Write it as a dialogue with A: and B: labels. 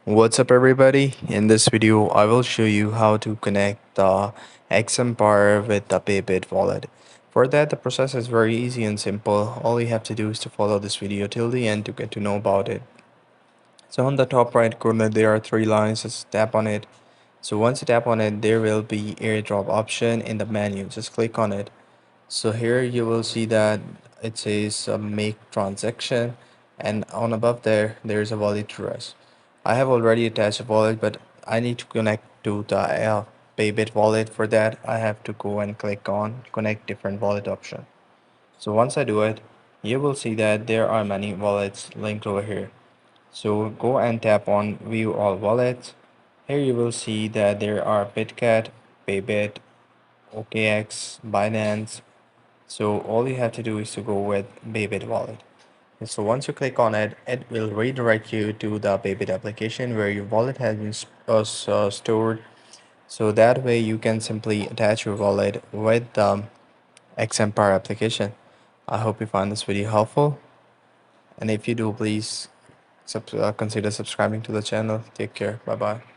A: What's up everybody? In this video I will show you how to connect the Xempire with the Bybit wallet. For that the process is very easy and simple. All you have to do is to follow this video till the end to get to know about it. So on the top right corner there are three lines, just tap on it. So once you tap on it there will be airdrop option in the menu, just click on it. So here you will see that it says make transaction, and on above there's a wallet address. I have already attached a wallet, but I need to connect to the Bybit wallet. For that I have to go and click on connect different wallet option. So once I do it, you will see that there are many wallets linked over here. So go and tap on view all wallets. Here you will see that there are Bitcat, Bybit, OKX, Binance. So all you have to do is to go with Bybit wallet. And so once you click on it, it will redirect you to the Bybit application where your wallet has been stored. So that way you can simply attach your wallet with the Xempire application. I hope you find this video helpful. And if you do, please consider subscribing to the channel. Take care. Bye bye.